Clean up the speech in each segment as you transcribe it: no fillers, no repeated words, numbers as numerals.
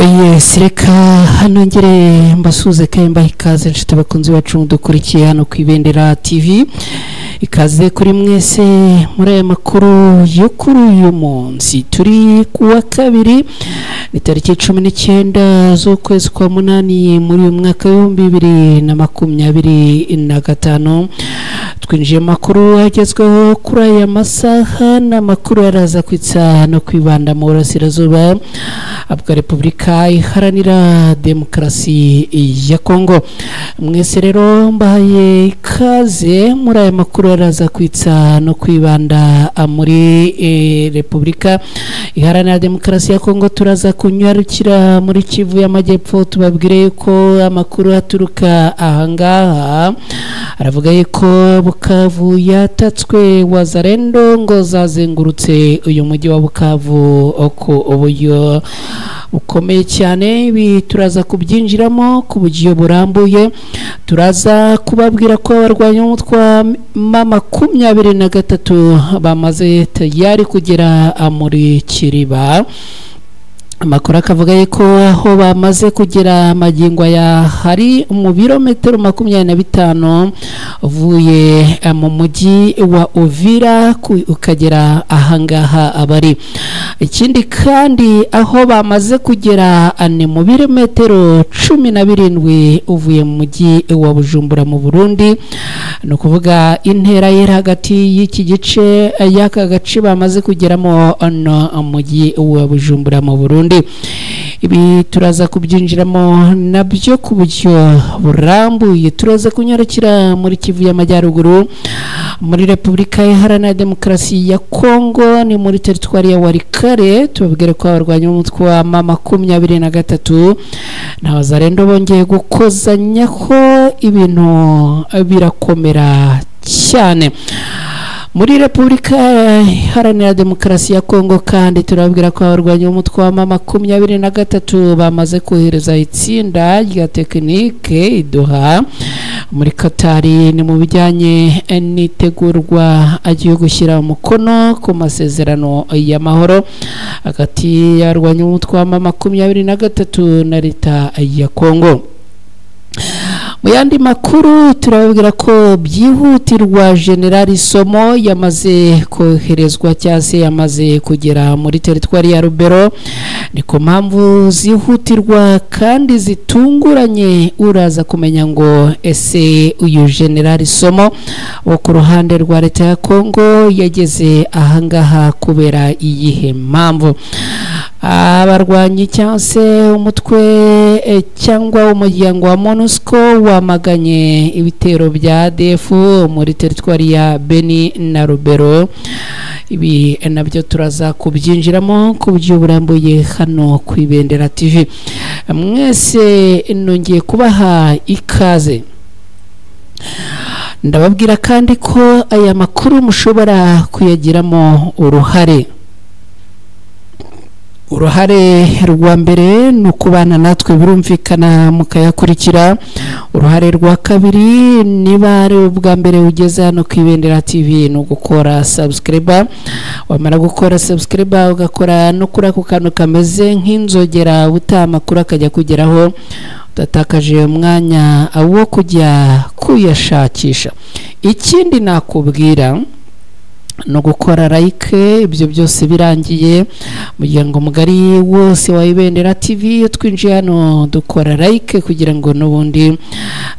Yes, reka hano ngere mbasuze kemba ikaze nshuti bakunzi bacu dukurikiye hano ku Ibendera TV. Ikaze kuri mwese muri aya makuru yo kuri uyu munsi. Turi kuwa kabiri ni tariki 19 z'ukwezi kwa munani muri uyu mwaka wa 2025. Twinjiye makuru agezweho kuri aya masaha na makuru araza kwitsa no kwibanda mu burasirazuba bwa Repubulika Iharanira Demokarasi ya Kongo. Mwese rero mbahaye ikaze muri aya makuru araza kwitsa no kwibanda muri Repubulika Iharanira Demokarasi ya Kongo. Turaza kunyarukira muri Kivu y'Amajyepfo tubabwire ko amakuru aturuka ahangaha aravuga yuko Bukavu yatatswe wazarendo ngo zazengurutse uyu mujyi wa Bukavu uko uburyo ukomeye cyane. Ibi turaza kubyinjiramo ku buryo burambuye. Turaza kubabwira ko abarwanya umutwe wa M23 bamaze tayari kugera muri Kiriba. Amakuru akavuga yuko aho bamaze kugera amagingwa ya hari mu birometero 25 uvuye mu mujyi wa Uvira ukagera ahangaha abari. Ikindi kandi aho bamaze kugera ni mu birometero 17 uvuye mu mujyi wa Bujumbura mu Burundi. No kuvuga intera yera hagati y'iki gice y'aka gace bamaze kugeramo no mujyi wa Bujumbura mu Burundi. Ibi turaza kubyinjiramo nabyo ku buryo burambuye. Turaza kunyarukira muri Kivu y'Amajyaruguru muri Repubulika Iharanira Demokarasi ya Kongo ni muri teritwari ya Walikale. Tubabwire ko abarwanya umutwe wa M23 na wazarendo bongeye gukozanyaho ibintu birakomera cyane muri Repubulika Iharanira Demokarasi ya Kongo. Kandi turabwira ko abarwanya umutwe wa M23 bamaze kohereza itsinda rya tekinike iduha muri Katari ni mu bijyanye n'itegurwa agiye gushyira umukono ku masezerano y'amahoro hagati y'abarwanya umutwe wa M23 na leta ya Kongo. Mu yandi makuru turababwira ko byihutirwa General Somo yamaze koherezwa cyase yamaze kugera muri teritwari ya Rubero. Ni ko mpamvu zihutirwa kandi zitunguranye uraza kumenya ngo ese uyu General Somo wo ku ruhande rwa leta ya Kongo yageze ahangaha kubera iyihe mpamvu. Abarwanyi cyangwa se umutwe cyangwa umuryango wa MONUSCO wamaganye ibitero bya ADF muri teritwari ya Beni na Rubero. Ibi nabyo turaza kubyinjiramo ku buryo burambuye hano ku Ibendera TV. Mwese nongeye kubaha ikaze. Ndababwira kandi ko aya makuru mushobora kuyagiramo uruhare rwa mbere ni ukubana natwe birumvikana mukayakurikira. Uruhare rwa kabiri niba ari ubwa mbere ugeze hano ku Ibendera TV no gukora subscribe. Wamara gukora subscribe ugakora no kuri ako kantu kameze nk'inzogera utamakuru akajya kugeraho udatakaje umwanya wo kujya kuyashakisha. Ikindi nakubwira no gukora like. Ibyo byose birangiye muryango mugari wose wa Ibendera TV twinjiye hano dukora like kugira ngo nubundi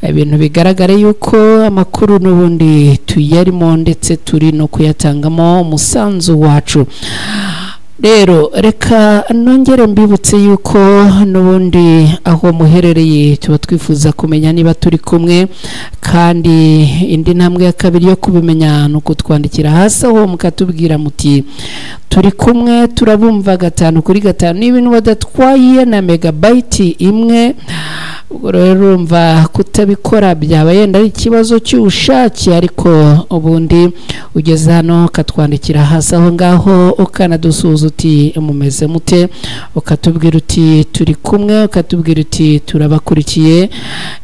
ibintu bigaragare yuko amakuru nubundi tuyarimo ndetse turi no kuyatangamo umusanzu wacu. Rero reka nongere mbibutse yuko nubundi aho muherereye tuba twifuza kumenya niba turi kumwe, kandi indi ntambwe ya kabiri yo kubimenya no kutwandikira hasi aho mukatubwira muti turi kumwe turabumva 5 kuri 5 n'ibintu badatwaye na megabyte imwe. ubwo rero urumva kutabikora byaba yenda ari ikibazo cy'ubushake, ariko ubundi ugeze hano ukatwandikira hasi aho ngaho ukanadusuhuza uti mumeze mute, ukatubwira uti turi kumwe, ukatubwira uti turabakurikiye.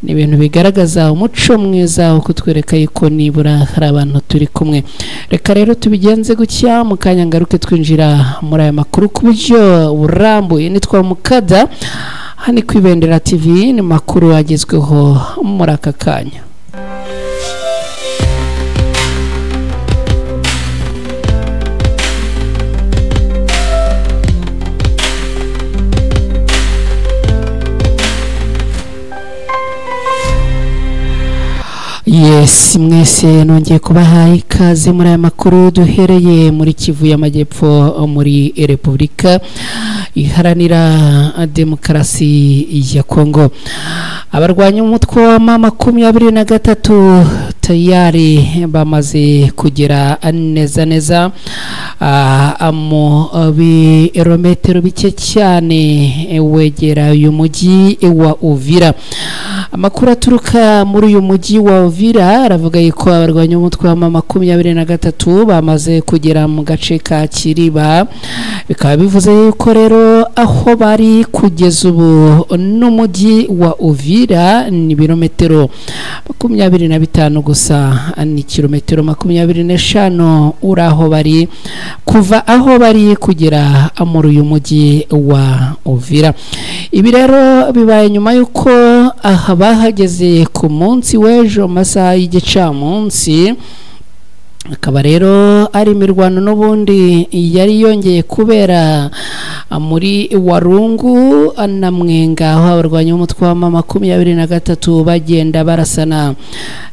Ni ibintu bigaragaza umuco mwiza wo kutwereka yuko nibura hari abantu turi kumwe. Reka rero tubigenze gutya, mu kanya ngaruke twinjira muri aya makuru ku buryo burambuye. Nitwa Mukada, hani ku Ibendera TV, ni makuru agezweho muri aka kanya. Yes, mwese nongeye kubaha ikaze muri aya makuru. Duhereye muri Kivu y'Amajyepfo muri Repubulika Iharanira Demokarasi ya Kongo. Abarwanya umutwe wa M23 tayari bamaze kugera neza mu birometero bike cyane wegera uyu mujyi wa Uvira. Amakuru aturuka muri uyu mujyi wa Uvira aravuga yuko abarwanya umutwe wa M23 bamaze kugera mu gace ka Kiriba. Bikaba bivuze yuko rero aho bari kugeza ubu n'umujyi wa Uvira ni birometero 25 gusa, ni kilometero 25 uraho bari kuva aho bari kugera muri uyu mujyi wa Uvira. Ibi rero bibaye nyuma yuko aha bahageze ku munsi w'ejo masaha y'igicamunsi. Akaba rero ari imirwano n'ubundi yari yongeye kubera muri Warungu na Mwenga, aho abarwanya umutwe wa M23 bagenda barasana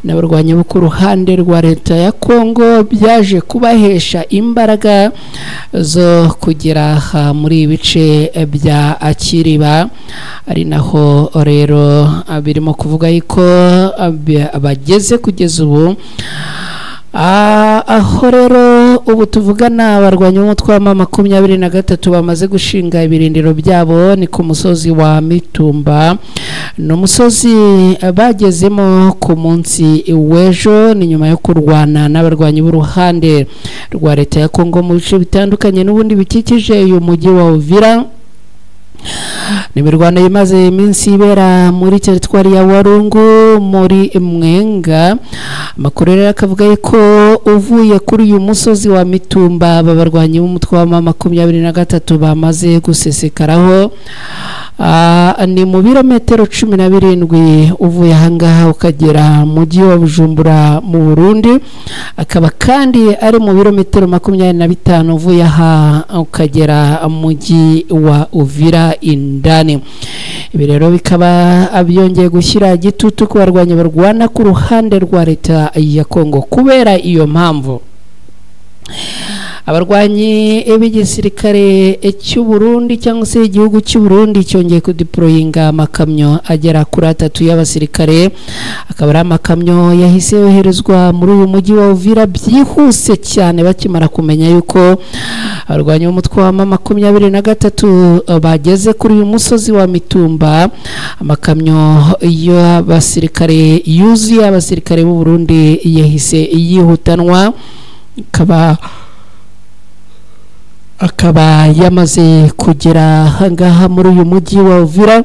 n'abarwanya bo ku ruhande rwa leta ya Kongo, byaje kubahesha imbaraga zo kugera muri ibice bya Kiriba. Ari naho rero birimo kuvuga yuko bageze kugeza ubu. Aho rero ubu tuvugana abarwanya umutwe wa M23 bamaze gushinga ibirindiro byabo ni ku musozi wa Mitumba. No musozi bagezemo ku munsi w'ejo, ni nyuma yo kurwana n'abarwanyi b'uruhande rwa leta ya Kongo mu bice bitandukanye n'ubundi bikikije uyu mujyi wa Uvira. Ni imirwano imaze iminsi ibera muri teritwari ya Warungu muri Mwenga. Amakuru rero akavuga yuko uvuye kuri uyu musozi wa Mitumba babarwanya umutwe wa M23 bamaze gusesekaraho. Ni mu birometero 17 uvuye ahangaha ukagera mu mujyi wa Bujumbura mu Burundi. Akaba kandi ari mu birometero 25 uvuye aha ukagera mu mujyi wa Uvira indani. Ibi rero bikaba byongeye gushyira igitutu ku barwanya barwana ku ruhande rwa leta ya Kongo. Kubera iyo mpamvu abarwanyi b'igisirikare cy'u Burundi cyangwa se igihugu cy'u Burundi cyongeye kudeployinga amakamyo agera kuri 3 y'abasirikare. Akaba ari amakamyo yahise yoherezwa muri uyu mujyi wa Uvira byihuse cyane bakimara kumenya yuko abarwanyi umutwe wa M23 bageze kuri uyu musozi wa Mitumba. Amakamyo y'abasirikare yuzuye abasirikare b'u Burundi yahise yihutanwa, akaba yamaze kugera ahangaha muri uyu mujyi wa Uvira.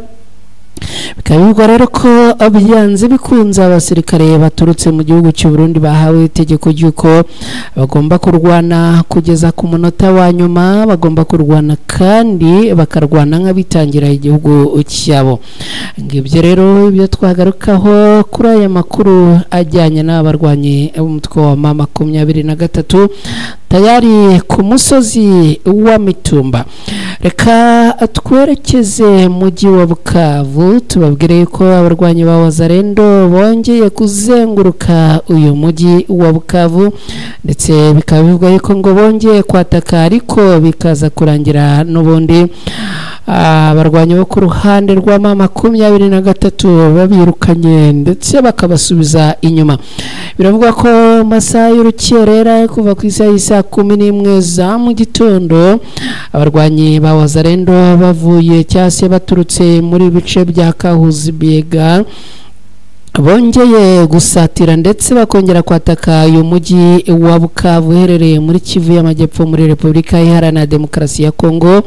Bikaba bivugwa rero ko byanze bikunze abasirikare baturutse mu gihugu cy'u Burundi bahawe itegeko ry'uko bagomba kurwana kugeza ku munota wa nyuma, bagomba kurwana kandi bakarwana nk'abitangira igihugu cyabo. Ngibyo rero ibyo twagarukaho kuri aya makuru ajyanye n'abarwanyi b'umutwe wa M23 tayari ku musozi wa Mitumba. Reka twerekeze mu mujyi wa Bukavu, tubabwire yuko abarwanyi ba Wazalendo bongeye kuzenguruka uyu mujyi wa Bukavu, ndetse bikaba bivuga yuko ngo bongeye kwataka, ariko bikaza kurangira n'ubundi abarwanyi bo ku ruhande rwa M23 babirukanye ndetse bakabasubiza inyuma. biravuga ko masaha y'urukerera kuva ku isaha y'isa 11 za mu gitondo abarwanyi ba Wazalendo bavuye cyase baturutse muri bice bya Kahuzi Biega bongeye gusatira ndetse bakongera kwataka uyu mujyi wa Bukavu uherereye muri Kivu y'Amajyepfo muri Repubulika Iharanira Demokarasi ya Kongo.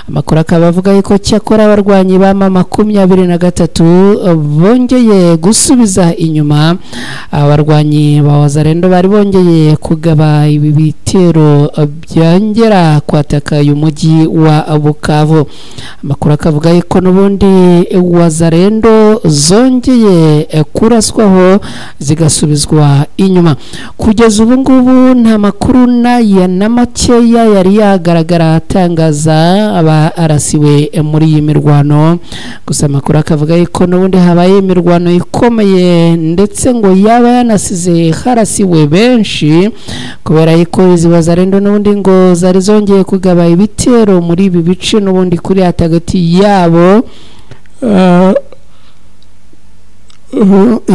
Amakuru akaba avuga ko cyakora abarwanyi ba M23 bongeye gusubiza inyuma abarwanyi ba Wazalendo bari bongeye kugaba ibi bitero byongera kwataka uyu mujyi wa Bukavu. Amakuru akavuga ko n'ubundi Wazalendo zongeye kuraswaho zigasubizwa inyuma. Kugeza ubu ngubu nta makuru na makeya yari yagaragara atangaza aba arasiwe muri iyi mirwano. Gusa amakuru akavuga ko n'ubundi habaye imirwano ikomeye ndetse ngo yaba yanasize harasiwe benshi kubera ko izi Wazalendo n'ubundi ngo zari zongeye kugaba ibitero muri ibi bice n'ubundi kuri atagati yabo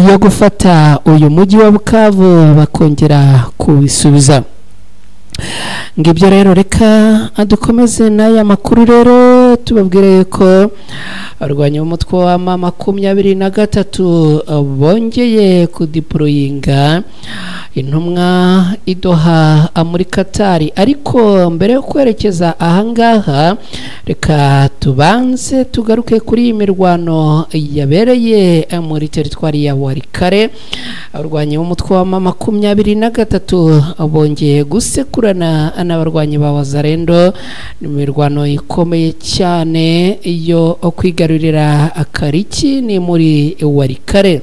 yo gufata uyu mujyi wa Bukavu bakongera kubisubiza. Ngibyo rero reka adukomeze n'aya makuru rero tubabwire ko abarwanyi b'umutwe wa M23 bongeye kudeployinga intumwa idoha muri Qatar. Ariko mbere yo kwerekeza ahangaha reka tubanze tugaruke kuri imirwano yabereye muri teritwari ya Walikale. Abarwanyi b'umutwe wa M23 bongeye gusekurana n'abarwanyi ba Wazalendo. Imirwano ikomeye cyane yo kwigarurira Akariki ni muri Walikale.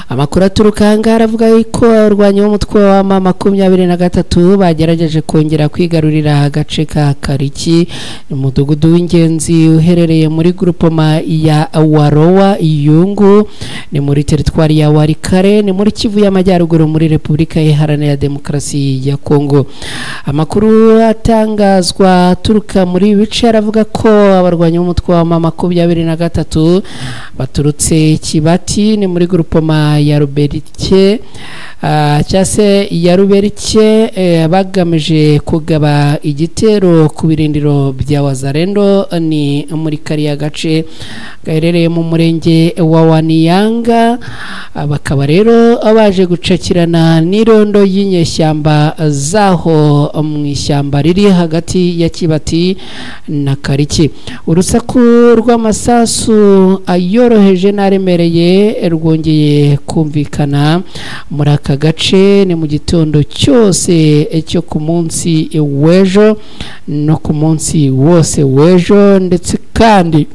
Amakuru aturuka aravuga ko abarwanyi b'umutwe wa M23 bagerageje kongera kwigarurira agace ka Kariki, umudugudu w'ingenzi uherereye muri groupement ya Warowa Iyungu ni muri teritwari ya Walikale ni muri Kivu y'Amajyaruguru muri Repubulika Iharanira Demokarasi ya Kongo. Amakuru atangazwa turuka muri bice aravuga ko abarwanyi b'umutwe wa M23 baturutse Kibati ni muri groupement ya Ruberike cyase ya Ruberike bagamije kugaba igitero ku birindiro bya Wazalendo ni muri kariya gace gaherereye mu murenge wa Waniyanga. Bakaba rero abaje gucakirana n'irondo y'inyeshyamba zaho mu ishyamba riri hagati ya Kibati na Kariki. Urusaku rw'amasasu ayoroheje naremereye rwongeye kumvikana muri aka gace ni mu gitondo cyose cyo ku munsi w'ejo no ku munsi wose w'ejo. Ndetse kandi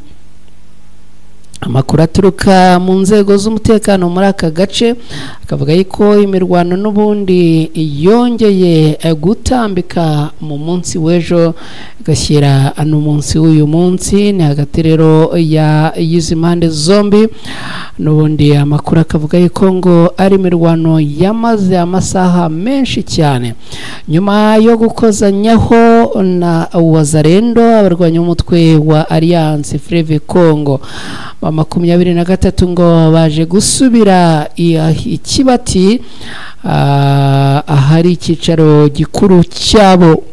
amakuru aturuka mu nzego z'umutekano muri aka gace akavuga ko imirwano n'ubundi yongeye gutambika mu munsi w'ejo gashyira n'umunsi w'uyu munsi ni hagati rero ya izi mpande zombi. N'ubundi amakuru akavuga ko ngo ari imirwano yamaze amasaha menshi cyane nyuma yo gukozanyaho na Wazalendo abarwanyi b'umutwe wa Alliance Fleuve Congo. 23 ngo baje gusubira Kibati ahari icyicaro gikuru cyabo.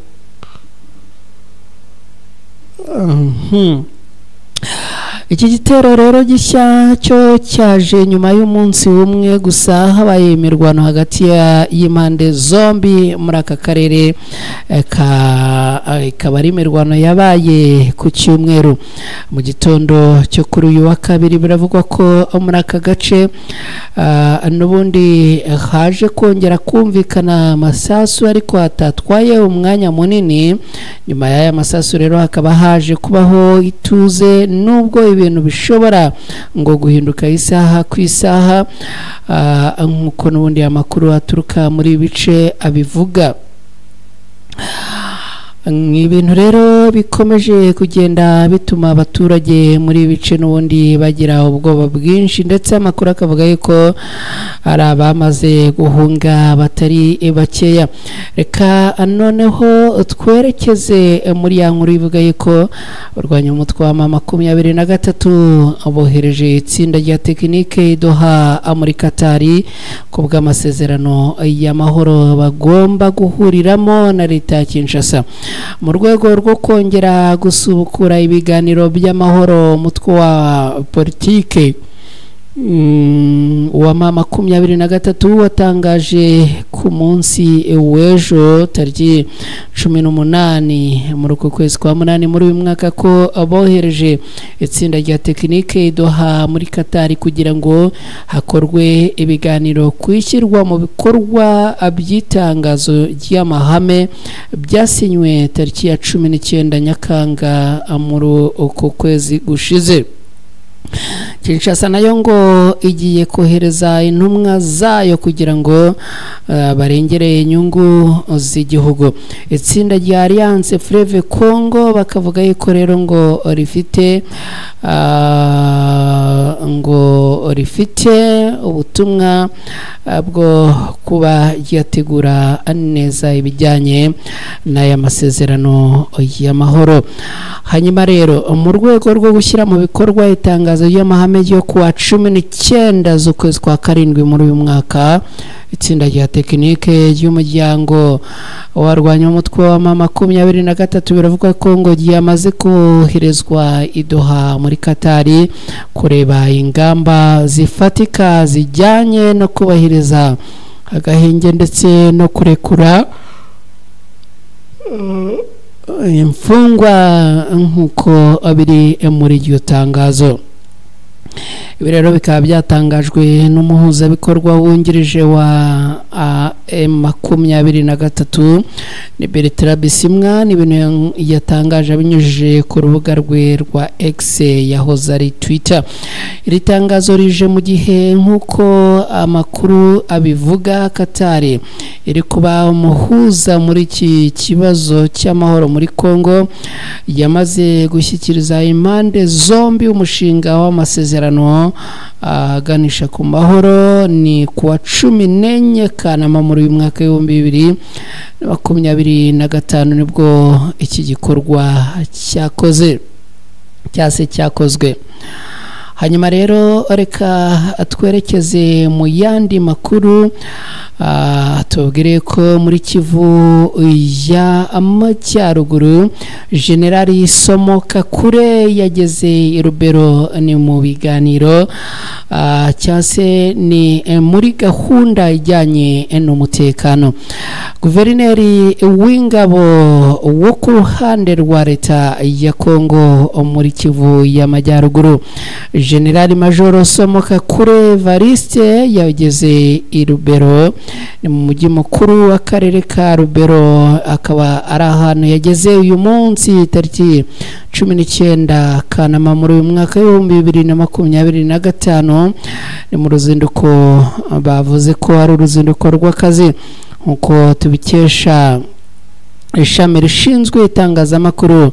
Iki gitero rero gishya cyo cyaje nyuma y'umunsi umwe gusa habaye imirwano hagati y'impande zombi muri aka karere ikaba ari imirwano yabaye ku cyumweru mu gitondo cyo kuri uyu wa kabiri. Biravugwa ko muri aka gace n'ubundi haje kongera kumvikana amasasu ariko hatatwaye umwanya munini. Nyuma y'aya masasu rero hakaba haje kubaho ituze nubwo ibintu bishobora ngo guhinduka isaha ku isaha nk'uko n'ubundi amakuru aturuka muri bice abivuga. ibintu rero bikomeje kugenda bituma abaturage muri bice n'ubundi bagira ubwoba bwinshi, ndetse amakuru akavuga yuko ari abamaze guhunga batari bakeya. Reka noneho twerekeze muri ya nkuru ivuga yuko barwanya umutwe wa M23 abohereje itsinda rya tekinike Doha muri Katari ku bw'amasezerano y'amahoro bagomba guhuriramo na leta ya Kinshasa mu rwego rwo kongera gusubukura ibiganiro by'amahoro. Umutwe wa politike wa M23 watangaje ku munsi w'ejo tariki 18 muri uku kwezi kwa munani muri uyu mwaka ko abohereje itsinda rya tekinike Doha muri Katari kugira ngo hakorwe ibiganiro kwishyirwa mu bikorwa by'itangazo ry'amahame byasinywe tariki ya 19 Nyakanga muri uku kwezi gushize. Kinshasa nayo ngo igiye kohereza intumwa zayo kugira ngo barengere inyungu z'igihugu. Itsinda rya Alliance Fleuve Congo bakavuga yuko rero ngo rifite ubutumwa bwo kuba ryategura neza ibijyanye n'aya masezerano y'amahoro. Hanyuma rero mu rwego rwo gushyira mu bikorwa itangazo ry'amahame ryo kuwa 19 z'ukwezi kwa karindwi muri uyu mwaka, itsinda rya tekinike ry'umuryango warwanya umutwe wa M23 biravuga ko ngo ryamaze koherezwa i Doha muri Katari kureba ingamba zifatika zijyanye no kubahiriza agahenge ndetse no kurekura imfungwa nk'uko biri muri iryo tangazo. Ibi rero bikaba byatangajwe n'umuhuzabikorwa wungirije wa M23 ni Bertrand Bisimwa. Ni ibintu yatangaje abinyujije ku rubuga rwe rwa X yahoze ari Twitter. Iri tangazo rije mu gihe nk'uko amakuru abivuga Katari iri kuba umuhuza muri iki kibazo cy'amahoro muri Kongo, yamaze gushyikiriza impande zombi umushinga w'amasezerano aganisha ku mahoro. Ni kuwa 14 Kanama muri uyu mwaka w'2025 nibwo iki gikorwa cyakozwe. Hanyuma rero reka twerekeze mu yandi makuru. Tubwire ko muri Kivu y'Amajyaruguru Generali Somoka Kure yageze i Rubero ni mu biganiro cyase ni muri gahunda ijyanye n'umutekano. Guverineri w'ingabo wo ku ruhande rwa leta ya Kongo muri Kivu y'Amajyaruguru Generali Major Somoka Kure Variste yageze i Rubero ni mu mujyi mukuru w'akarere ka Rubero, akaba ari ahantu yageze uyu munsi tariki 19 Kanama muri uyu mwaka w'2025. ni mu ruzinduko bavuze ko ari uruzinduko rw'akazi nkuko tubikesha ishami rishinzwe itangazamakuru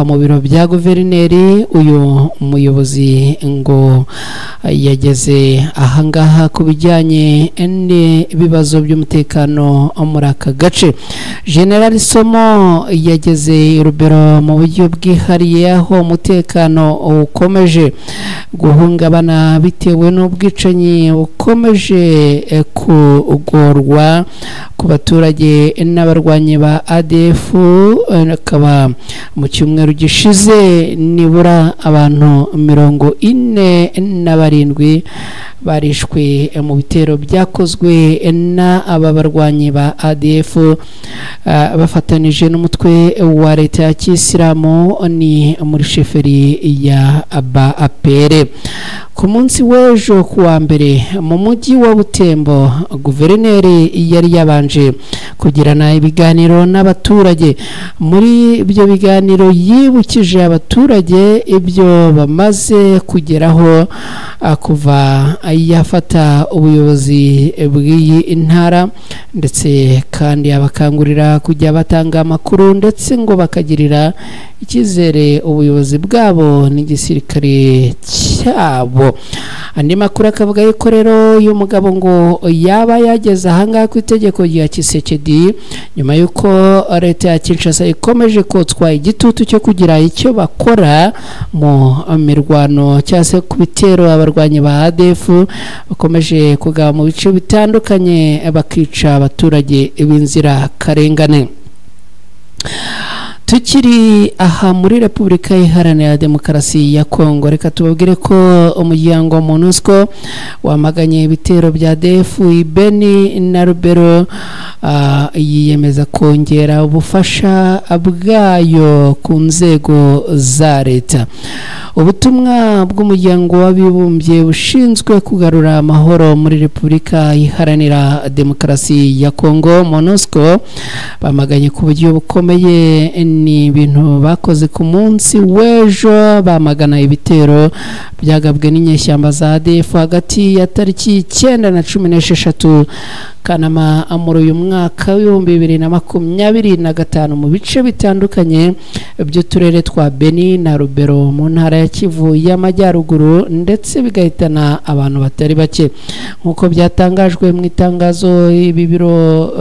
mu biro bya guverineri. Uyu muyobozi ngo yageze ahangaha ku bijyanye n'ibibazo by'umutekano muri aka gace. General Somo yageze Rubero mu buryo bwihariye aho umutekano ukomeje guhungabana bitewe n'ubwicanyi bukomeje kugorwa ku baturage n'abarwanyi ba ADF. Akaba mu cyumweru gishize nibura abantu 47 barishwe mu bitero byakozwe na aba barwanyi ba ADF bafatanije n'umutwe wa leta ya Kisilamu ni muri sheferi ya Aba Apere. ku munsi w'ejo kuwa mbere mu mujyi wa Butembo guverineri yari yabanje kugirana ibiganiro n'abaturage. Muri ibyo biganiro yibukije abaturage ibyo bamaze kugeraho kuva yafata ubuyobozi bw'iyi ntara, ndetse kandi abakangurira kujya batanga amakuru ndetse ngo bakagirira icyizere ubuyobozi bwabo n'igisirikare cyabo. Andi makuru akavuga yuko rero uyu mugabo ngo yaba yageze ahangaha ku itegeko rya Tshisekedi nyuma yuko leta ya Kinshasa ikomeje kotswa igitutu cyo kugira icyo bakora mu mirwano cyangwa se ku bitero abarwanyi ba ADF bakomeje kugaba mu bice bitandukanye bakica abaturage b'inzira karengane. Tukiri aha muri Repubulika Iharanira Demokarasi ya Kongo, reka tubabwire ko umuryango MONUSCO wamaganye ibitero bya ADF Beni na Rubero, yiyemeza kongera ubufasha bwayo ku nzego za leta. Ubutumwa bw'umuryango w'abibumbye bushinzwe kugarura amahoro muri Repubulika Iharanira Demokarasi ya Kongo MONUSCO bamaganye ku buryo bukomeye ni ibintu bakoze ku munsi w'ejo. Bamagana ibitero byagabwe n'inyeshyamba za ADF hagati ya tariki 9 na 16 Kanama muri uyu mwaka w'2025 mu bice bitandukanye by'uturere twa Beni na Rubero mu ntara ya Kivu y'Amajyaruguru, ndetse bigahitana abantu batari bake. Nkuko byatangajwe mu itangazo ibi biro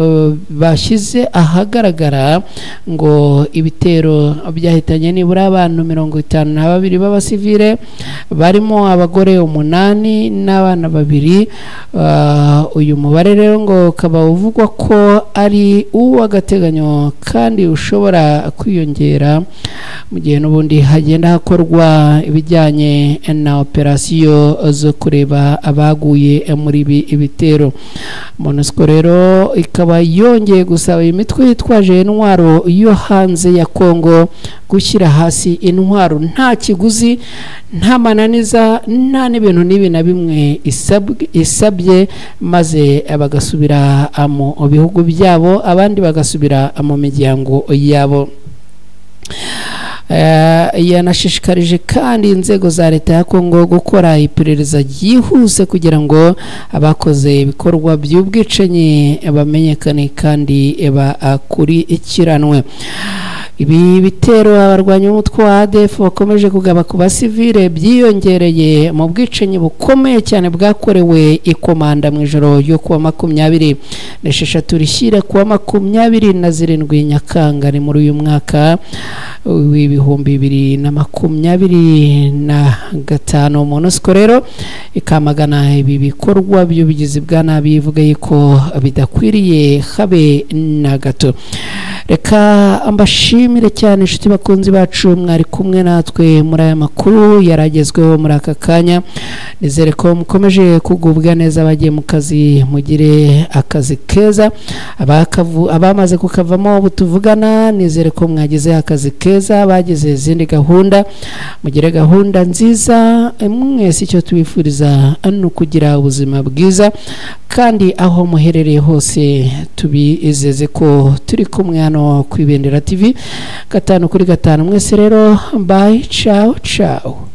bashyize ahagaragara, ngo ibitero byahitanye nibura abantu 52 b'abasivile barimo abagore 8 n'abana 2. Uyu mubare rero ngo ukaba uvugwa ko ari uw'agateganyo kandi ushobora kwiyongera mu gihe n'ubundi hagenda hakorwa ibijyanye na operasiyo zo kureba abaguye muri ibitero. MONUSCO rero ikaba yongeye gusaba imitwe yitwaje intwaro yo hanze ya Kongo gushyira hasi intwaro nta kiguzi, nta mananiza, nta n'ibintu n'ibi na bimwe isabye, maze bagasubira mu bihugu byabo, abandi bagasubira mu miryango yabo. Yanashishikarije kandi inzego za leta ya Kongo gukora iperereza ryihuse kugira ngo abakoze ibikorwa by'ubwicanyi bamenyekane kandi bakurikiranwe. Ibi bitero abarwanyi b'umutwe wa ADF bakomeje kugaba ku basivile byiyongereye mu bwicanyi bukomeye cyane bwakorewe ikomanda mu ijoro ryo kuwa 26 rishyira kuwa 27 Nyakanga muri uyu mwaka w'ibihumbi 2025. MONUSCO rero ikamagana ibi bikorwa by'ubugizi bwa nabi, ivuga yuko bidakwiriye habe na gato. Reka ambashimire cyane inshuti bakunzi bacu, mwari kumwe natwe muri aya makuru yaragezweho muri aka kanya. Nizere ko mukomeje kugubwa neza, bagiye mu kazi mugire akazi keza, abamaze kukavamo butuvugana nizere ko mwagize akazi keza, bagize izindi gahunda mugire gahunda nziza. Mwese icyo tubifuriza no kugira ubuzima bwiza, kandi aho muherereye hose tubizeze ko turi kumwe hano ku Ibendera TV 5 kuri 5. Mwese rero bye, ciao ciao.